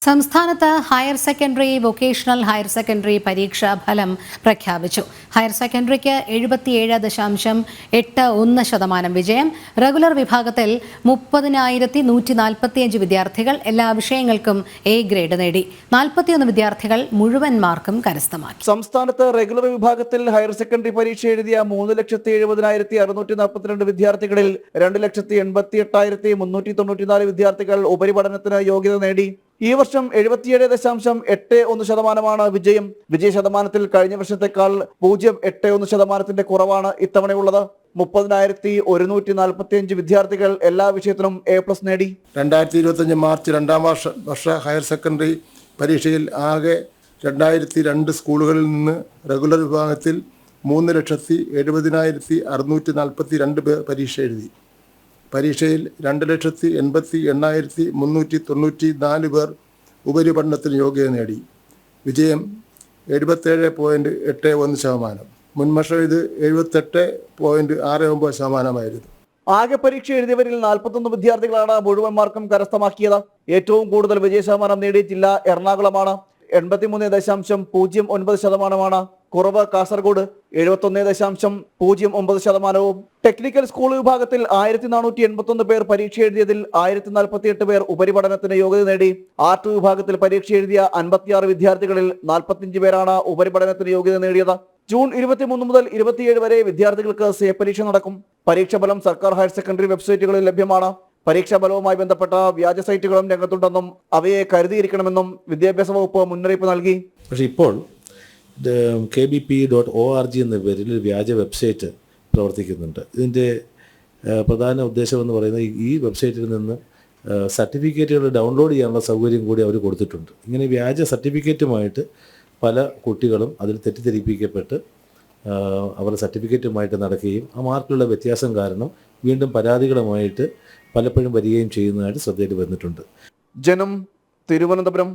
സംസ്ഥാനത്ത് higher secondary vocational higher secondary പരീക്ഷാ ഫലം പ്രഖ്യാപിച്ചു. ഹയർ സെക്കൻഡറിക്ക് 77.81% വിജയം. റെഗുലർ വിഭാഗത്തിൽ 30,145 വിദ്യാർത്ഥികൾ എല്ലാ വിഷയങ്ങൾക്കും എ ഗ്രേഡ് നേടി. 41 വിദ്യാർത്ഥികൾ മുഴുവൻ മാർക്കും കരസ്ഥമാക്കി. സംസ്ഥാനത്ത് റെഗുലർ വിഭാഗത്തിൽ ഹയർ സെക്കൻഡറി പരീക്ഷ എഴുതിയ 3,70,642 വിദ്യാർത്ഥികളിൽ 2,88,394 വിദ്യാർത്ഥികൾ ഉപരിപഠനത്തിന് യോഗ്യത നേടി. ഈ വർഷം 77.81% വിജയം. വിജയ ശതമാനത്തിൽ കഴിഞ്ഞ വർഷത്തെക്കാൾ 0.81% കുറവാണ് ഇത്തവണയുള്ളത്. 30,145 വിദ്യാർത്ഥികൾ എല്ലാ വിഷയത്തിലും എ+ നേടി. 2025 മാർച്ച് 2ാം വർഷ ഹയർ സെക്കൻഡറി പരീക്ഷയിൽ ആകെ 2002 സ്കൂളുകളിൽ നിന്ന് റെഗുലർ വിഭാഗത്തിൽ 3,70,642 പേർ പരീക്ഷ എഴുതി. പരീക്ഷയിൽ 2,88,394 പേർ ഉപരിപഠനത്തിന് യോഗ്യത നേടി. വിജയം 77.81%. മുൻവർഷം ഇത് 78.69%. ആകെ പരീക്ഷ എഴുതിയവരിൽ 41 വിദ്യാർത്ഥികളാണ് മുഴുവൻ മാർക്കും കരസ്ഥമാക്കിയത്. ഏറ്റവും കൂടുതൽ വിജയ ശതമാനം നേടിയ ജില്ല എറണാകുളമാണ്. 83.09%. കുറവ് കാസർഗോഡ് 71.09%. ടെക്നിക്കൽ സ്കൂൾ വിഭാഗത്തിൽ 1,481 പേർ പരീക്ഷ എഴുതിയതിൽ 1,048 പേർ ഉപരിപഠനത്തിന് യോഗ്യത നേടി. ആർട്ട് വിഭാഗത്തിൽ പരീക്ഷ എഴുതിയ 56 വിദ്യാർത്ഥികളിൽ 45 പേരാണ് ഉപരിപഠനത്തിന് യോഗ്യത നേടിയത്. ജൂൺ 23 മുതൽ 27 വരെ വിദ്യാർത്ഥികൾക്ക് സേ പരീക്ഷ നടക്കും. പരീക്ഷാ ഫലം സർക്കാർ ഹയർ സെക്കൻഡറി വെബ്സൈറ്റുകളിൽ ലഭ്യമാണ്. പരീക്ഷാ ഫലവുമായി ബന്ധപ്പെട്ട വ്യാജ സൈറ്റുകളും രംഗത്തുണ്ടെന്നും അവയെ കരുതിയിരിക്കണമെന്നും വിദ്യാഭ്യാസ വകുപ്പ് മുന്നറിയിപ്പ് നൽകി. പക്ഷേ ഇപ്പോൾ kbp.org എന്ന പേരിൽ വ്യാജ വെബ്സൈറ്റ് പ്രവർത്തിക്കുന്നുണ്ട്. ഇതിൻ്റെ പ്രധാന ഉദ്ദേശം എന്ന് പറയുന്നത് ഈ വെബ്സൈറ്റിൽ നിന്ന് സർട്ടിഫിക്കറ്റുകൾ ഡൗൺലോഡ് ചെയ്യാനുള്ള സൗകര്യം കൂടി അവർ കൊടുത്തിട്ടുണ്ട്. ഇങ്ങനെ വ്യാജ സർട്ടിഫിക്കറ്റുമായിട്ട് പല കുട്ടികളും അതിൽ തെറ്റിദ്ധരിപ്പിക്കപ്പെട്ട് അവരുടെ സർട്ടിഫിക്കറ്റുമായിട്ട് നടക്കുകയും ആ മാർക്കിലുള്ള വ്യത്യാസം കാരണം വീണ്ടും പരാതികളുമായിട്ട് പലപ്പോഴും വരികയും ചെയ്യുന്നതായിട്ട് ശ്രദ്ധയിൽ വന്നിട്ടുണ്ട്. ജനം, തിരുവനന്തപുരം.